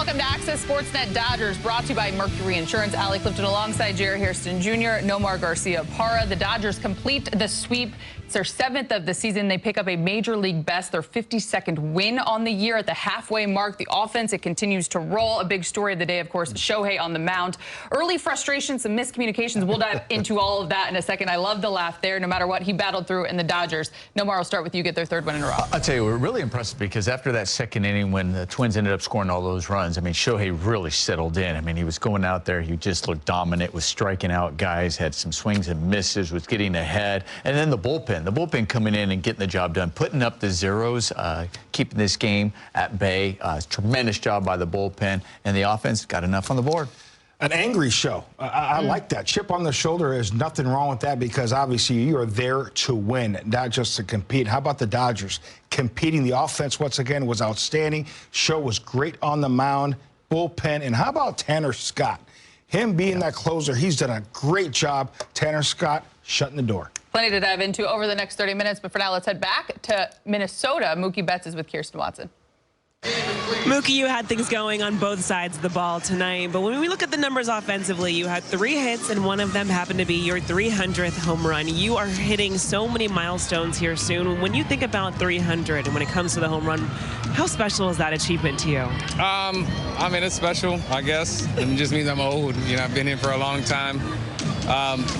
Welcome to Access Sportsnet Dodgers, brought to you by Mercury Insurance. Allie Clifton alongside Jerry Hairston Jr., Nomar Garcia-Parra. The Dodgers complete the sweep. It's their 7th of the season. They pick up a major league best, their 52nd win on the year at the halfway mark. The offense, it continues to roll. A big story of the day, of course, Shohei on the mound. Early frustrations, some miscommunications. We'll dive into all of that in a second. I love the laugh there. No matter what, he battled through in the Dodgers. Nomar, I'll start with you. Get their 3rd win in a row. I'll tell you, we're really impressed because after that 2nd inning when the Twins ended up scoring all those runs, I mean, Shohei really settled in. I mean, he was going out there. He just looked dominant, was striking out guys, had some swings and misses, was getting ahead. And then the bullpen coming in and getting the job done, putting up the zeros, keeping this game at bay. Tremendous job by the bullpen, and the offense got enough on the board. An angry show. I like that. Chip on the shoulder, there's nothing wrong with that because obviously you are there to win, not just to compete. How about the Dodgers competing? The offense, once again, was outstanding. Show was great on the mound, bullpen. And how about Tanner Scott? Him being that closer, he's done a great job. Tanner Scott shutting the door. Plenty to dive into over the next 30 minutes, but for now, let's head back to Minnesota. Mookie Betts is with Kirsten Watson. Mookie, you had things going on both sides of the ball tonight, but when we look at the numbers offensively, you had 3 hits, and one of them happened to be your 300th home run. You are hitting so many milestones here soon. When you think about 300 and when it comes to the home run, how special is that achievement to you? I mean, it's special, I guess. It just means I'm old. You know, I've been here for a long time.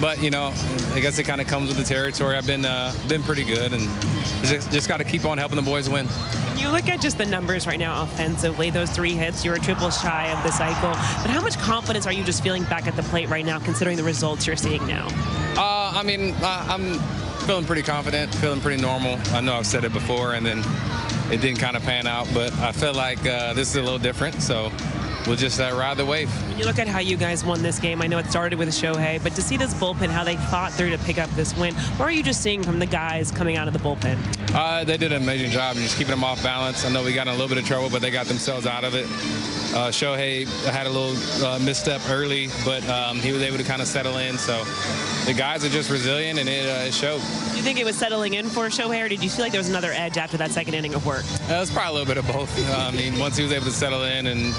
But, you know, I guess it kind of comes with the territory. I've been pretty good, and just got to keep on helping the boys win. When you look at just the numbers right now offensively, those 3 hits, you're a triple shy of the cycle. But how much confidence are you just feeling back at the plate right now, considering the results you're seeing now? I mean, I'm feeling pretty confident, feeling pretty normal. I know I've said it before, and then it didn't kind of pan out. But I feel like this is a little different, so we'll just ride the wave. When you look at how you guys won this game, I know it started with Shohei, but to see this bullpen, how they fought through to pick up this win, what are you just seeing from the guys coming out of the bullpen? They did an amazing job just keeping them off balance. I know we got in a little bit of trouble, but they got themselves out of it. Shohei had a little misstep early, but he was able to kind of settle in. So the guys are just resilient, and it showed. Do you think it was settling in for Shohei, or did you feel like there was another edge after that 2nd inning of work? It was probably a little bit of both. I mean, once he was able to settle in, and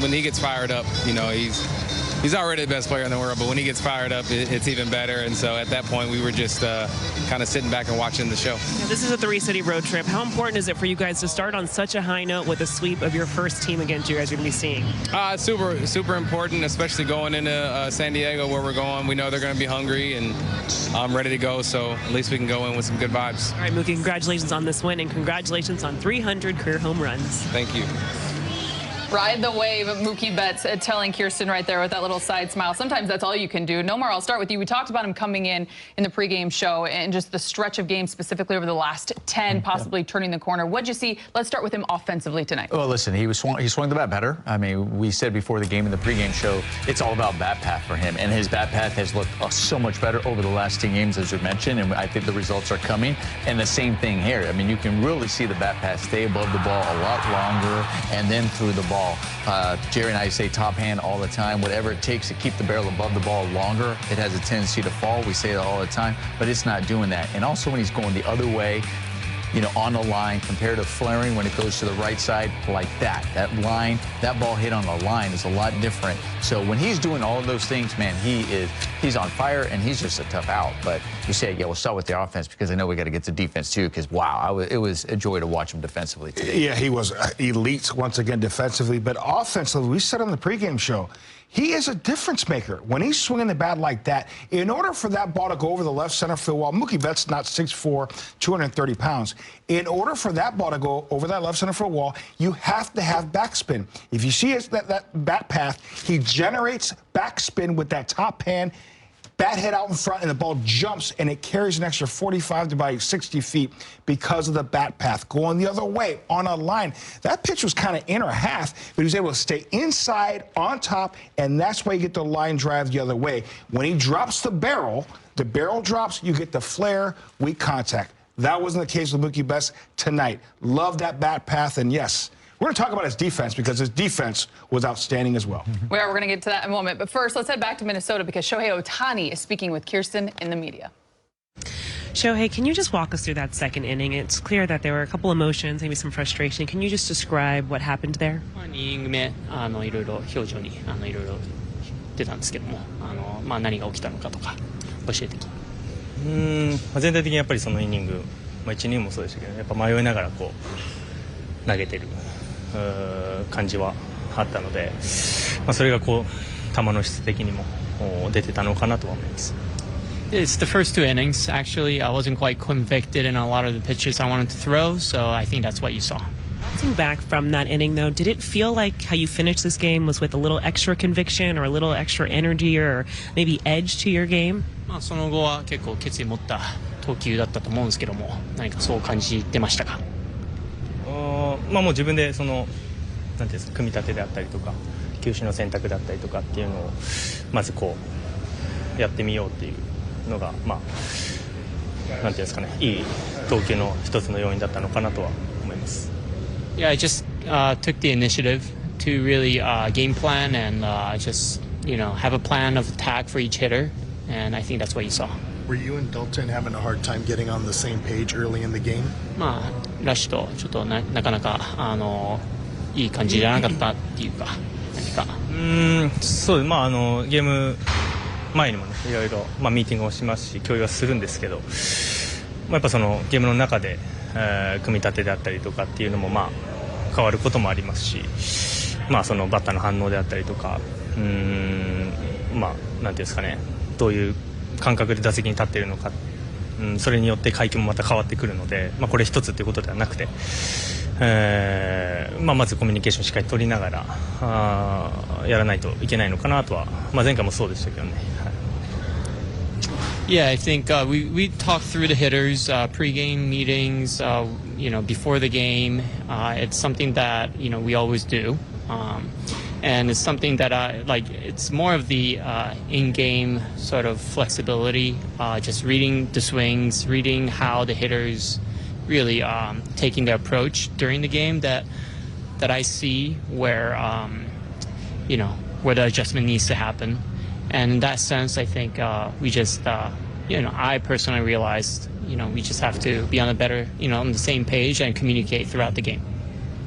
when he gets fired up, you know, he's already the best player in the world, but when he gets fired up, it's even better. And so at that point, we were just kind of sitting back and watching the show. Yeah, this is a 3-city road trip. How important is it for you guys to start on such a high note with a sweep of your first team against you guys are going to be seeing? It's super important, especially going into San Diego where we're going. We know they're going to be hungry, and I'm ready to go, so at least we can go in with some good vibes. All right, Mookie, congratulations on this win, and congratulations on 300 career home runs. Thank you. Ride the wave of Mookie Betts, telling Kirsten right there with that little side smile. Sometimes that's all you can do. Nomar, I'll start with you. We talked about him coming in the pregame show and just the stretch of games specifically over the last 10, possibly turning the corner. What'd you see? Let's start with him offensively tonight. Well, listen, he swung the bat better. I mean, we said before the game in the pregame show, it's all about bat path for him, and his bat path has looked so much better over the last 10 games, as we mentioned, and I think the results are coming. And the same thing here. I mean, you can really see the bat path stay above the ball a lot longer and then through the ball. Jerry and I say top hand all the time. Whatever it takes to keep the barrel above the ball longer, it has a tendency to fall. We say that all the time, but it's not doing that. And also when he's going the other way, you know, on the line, compared to flaring when it goes to the right side, like that line, that ball hit on the line is a lot different. So when he's doing all of those things, man, he's on fire, and he's just a tough out. But you say, yeah, we'll start with the offense because I know we got to get to defense too, because wow, it was a joy to watch him defensively today. Yeah, he was elite once again defensively, but offensively, we said on the pregame show, he is a difference maker. When he's swinging the bat like that, in order for that ball to go over the left center field wall, Mookie Betts not 6'4", 230 pounds. In order for that ball to go over that left center field wall, you have to have backspin. If you see that bat path, he generates backspin with that top hand, bat head out in front, and the ball jumps, and it carries an extra 45 to about 60 feet because of the bat path going the other way on a line. That pitch was kind of in or half, but he was able to stay inside on top, and that's why you get the line drive the other way. When he drops the barrel drops, you get the flare, weak contact. That wasn't the case with Mookie Betts tonight. Love that bat path, and yes, we're going to talk about his defense because his defense was outstanding as well. We're going to get to that in a moment. But first, let's head back to Minnesota because Shohei Ohtani is speaking with Kirsten in the media. Shohei, can you just walk us through that second inning? It's clear that there were a couple emotions, maybe some frustration. Can you just describe what happened there? 2イニング目いろいろ表情にいろいろ出たんですけども何が起きたのかとか教えてき全体的にやっぱりそのイニング、1イニングもそうでしたけどやっぱ迷いながらこう投げてる感じはあったので、それがこう球の質的にも出てたのかなとは思います。It's the first two innings. Actually, I wasn't quite convicted in a lot of the pitches I wanted to throw, so I think that's what you saw. Bouncing back from that inning, though, did it feel like how you finished this game was with a little extra conviction or a little extra energy or maybe edge to your game? その後は結構決意持った投球だったと思うんですけども、何かそう感じてましたか？もう自分でそのなんていうんですか、組み立てであったりとか球種の選択だったりとかっていうのをまずこうやってみようっていうのがなんていうんですかね、いい投球の一つの要因だったのかなとは思います。Yeah, I just took the initiative to really game plan and just have a plan of attack for each hitter, and I think that's what you saw. Were you and Dalton having a hard time getting on the same page early in the game? ラッシュとちょっとなかなかいい感じじゃなかったっていうか何か。そうゲーム前にもねいろいろミーティングをしますし共有はするんですけど、やっぱそのゲームの中で、組み立てであったりとかっていうのも変わることもありますし、そのバッターの反応であったりとかなんていうんですかね、どういう感覚で打席に立っているのか、それによって回球もまた変わってくるので、これ一つということではなくて、まずコミュニケーションしっかり取りながらやらないといけないのかなとは、前回もそうでしたけどね。Yeah, I think we talked through the hitters pre-game meetings, before the game. It's something that we always do, and it's something that it's more of the in-game sort of flexibility, just reading the swings, reading how the hitters really taking the approach during the game that I see where where the adjustment needs to happen. And in that sense, I think we just, I personally realized, we just have to be on a better, on the same page and communicate throughout the game.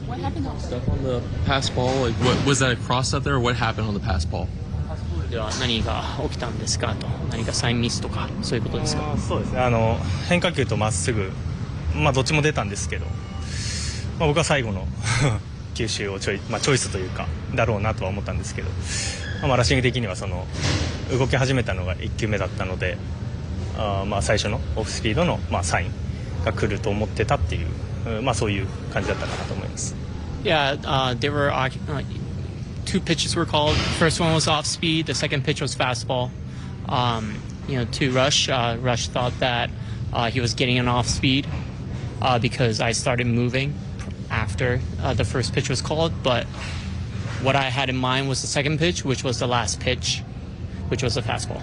What happened stuff on the pass ball? Like, what was that a cross up there? Or what happened on the pass ball? では何が起きたんですかと、何かサインミスとかそういうことですか？そうですね。変化球とまっすぐ、どっちも出たんですけど、僕は最後の球種をチョイスというかだろうなとは思ったんですけど。ラッシング的にはその動き始めたのが1球目だったので、最初のオフスピードのサインが来ると思ってたっていう、そういう感じだったかなと思います。Yeah, there were two pitches were called. The first one was off speed. The second pitch was fastball. To Rush. Rush thought that he was getting an off speed because I started moving after the first pitch was called, but what I had in mind was the second pitch, which was the last pitch, which was a fastball.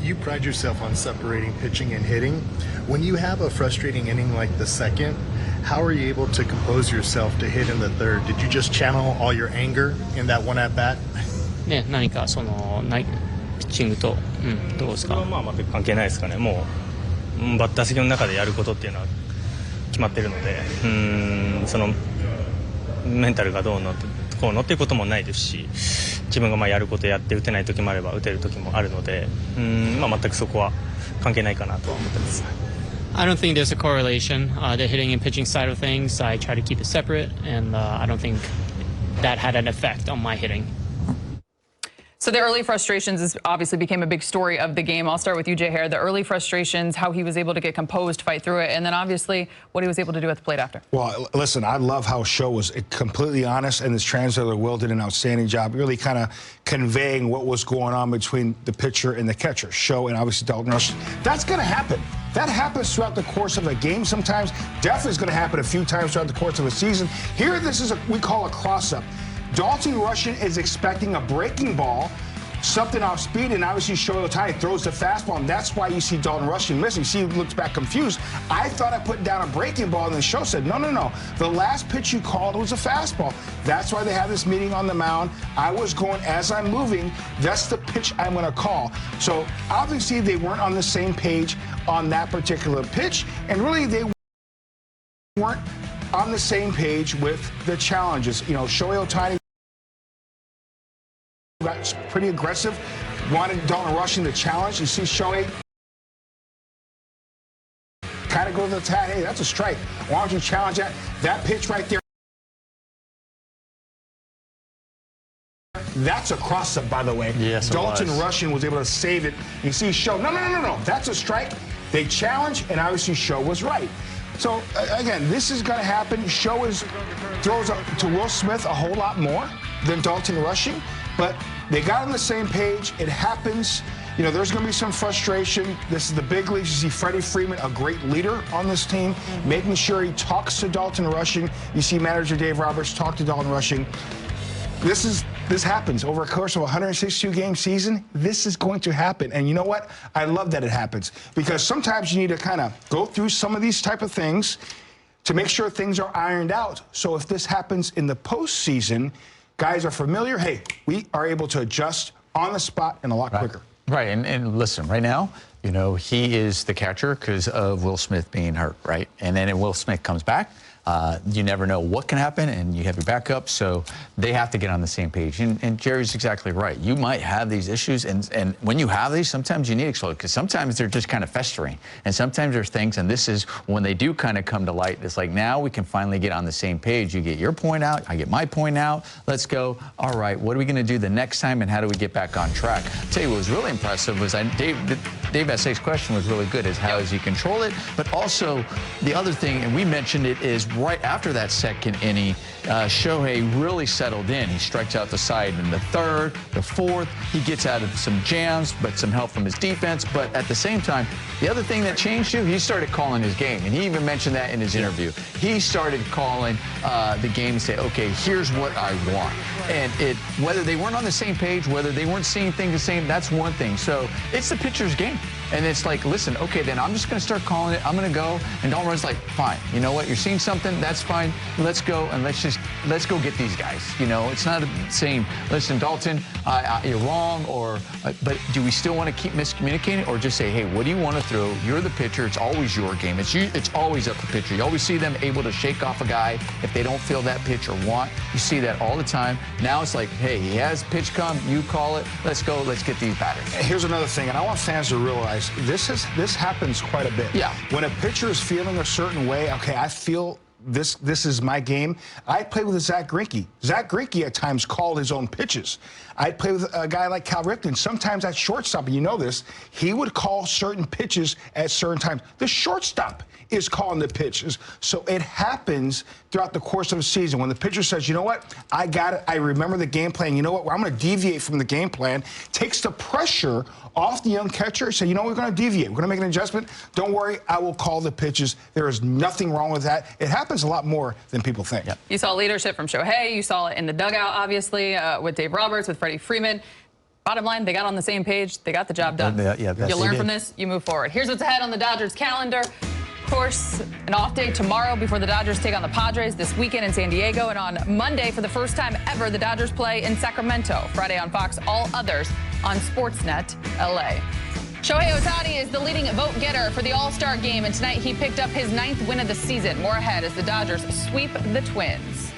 You pride yourself on separating pitching and hitting. When you have a frustrating inning like the second, how are you able to compose yourself to hit in the third? Did you just channel all your anger in that one at bat? ね、何かそのピッチングと、どうですか？それは全く関係ないですかね。もうバッター席の中でやることっていうのは決まってるので、そのメンタルがどうのこうのっていうこともないですし、自分がやることやって打てない時もあれば打てる時もあるので、全くそこは関係ないかなとは思ってます。I don't think there's a correlation. The hitting and pitching side of things, I try to keep it separate, and I don't think that had an effect on my hitting. So the early frustrations obviously became a big story of the game. I'll start with you, Jay Hare. The early frustrations, how he was able to get composed, fight through it, and then obviously what he was able to do at the plate after. Well, listen, I love how Sho was completely honest, and his translator, Will, did an outstanding job really kind of conveying what was going on between the pitcher and the catcher, Sho and obviously Dalton Rush. That's going to happen. That happens throughout the course of a game sometimes. Definitely is going to happen a few times throughout the course of a season. Here, this is we call a cross-up. Dalton Rushing is expecting a breaking ball. something off speed, and obviously Shohei Ohtani throws the fastball, and that's why you see Dalton Rushing missing. You see, he looks back confused. I thought I put down a breaking ball, and the show said, no, no, no. The last pitch you called was a fastball. That's why they had this meeting on the mound. I was going, as I'm moving, that's the pitch I'm going to call. So obviously they weren't on the same page on that particular pitch, and really they weren't on the same page with the challenges. You know, Shohei Ohtani got pretty aggressive, wanted Dalton Rushing to challenge. You see Shohei kind of go to the tag. Hey, that's a strike. Why don't you challenge that? That pitch right there. That's a cross-up, by the way. Yes, Dalton Rushing was able to save it. You see Show, no. That's a strike. They challenge, and obviously Show was right. So, again, this is going to happen. Show throws to Will Smith a whole lot more than Dalton Rushing, but they got on the same page. It happens. You know, there's going to be some frustration. This is the big leagues. You see Freddie Freeman, a great leader on this team, making sure he talks to Dalton Rushing. You see manager Dave Roberts talk to Dalton Rushing. This happens over a course of a 162-game season. This is going to happen. And you know what? I love that it happens, because sometimes you need to kind of go through some of these type of things to make sure things are ironed out. So if this happens in the postseason, guys are familiar. Hey, we are able to adjust on the spot and a lot quicker. Right, and listen, right now, you know, he is the catcher because of Will Smith being hurt, right? And then Will Smith comes back. You never know what can happen, and you have your backup, so they have to get on the same page. And Jerry's exactly right. You might have these issues, and when you have these, sometimes you need to explode, because sometimes they're just kind of festering, and sometimes there's things, and this is when they do kind of come to light. It's like, now we can finally get on the same page. You get your point out, I get my point out. Let's go. All right, what are we going to do the next time, and how do we get back on track? I'll tell you what was really impressive was Dave S.A.'s question was really good, is how does he control it? But also, the other thing, and we mentioned it, is right after that second inning, Shohei really settled in. He strikes out the side in the third, the fourth. He gets out of some jams, but some help from his defense. But at the same time, the other thing that changed too, he started calling his game. And he even mentioned that in his interview. He started calling the game and say, okay, here's what I want. And whether they weren't on the same page, whether they weren't seeing things the same, that's one thing. So it's the pitcher's game. And it's like, listen, okay, then I'm just going to start calling it. I'm going to go. And Dalton Rushing's like, fine. You know what? You're seeing something. That's fine. Let's go, and let's go get these guys. You know, it's not saying, listen, Dalton, you're wrong, but do we still want to keep miscommunicating, or just say, hey, what do you want to throw? You're the pitcher. It's always your game. It's always up to the pitcher. You always see them able to shake off a guy if they don't feel that pitch or want. You see that all the time. Now it's like, hey, he has pitch come. You call it. Let's go. Let's get these batters. Here's another thing, and I want fans to realize this happens quite a bit. Yeah. When a pitcher is feeling a certain way, okay, I feel this is my game. I played with Zach Greinke. Zach Greinke at times called his own pitches. I played with a guy like Cal Ripken. Sometimes at shortstop, and you know this, he would call certain pitches at certain times. The shortstop is calling the pitches. So it happens throughout the course of a season. When the pitcher says, you know what, I got it, I remember the game plan, you know what, I'm going to deviate from the game plan, takes the pressure off the young catcher, say, you know, we're going to deviate, we're going to make an adjustment. Don't worry, I will call the pitches. There is nothing wrong with that. It happens a lot more than people think. Yep. You saw leadership from Shohei. You saw it in the dugout, obviously, with Dave Roberts, with Freddie Freeman. Bottom line, they got on the same page. They got the job done. You learn from this, you move forward. Here's what's ahead on the Dodgers calendar. Of course, an off day tomorrow before the Dodgers take on the Padres, this weekend in San Diego. And on Monday, for the first time ever, the Dodgers play in Sacramento. Friday on Fox, all others on Sportsnet LA. Shohei Ohtani is the leading vote getter for the All-Star game, and tonight he picked up his 9th win of the season. More ahead as the Dodgers sweep the Twins.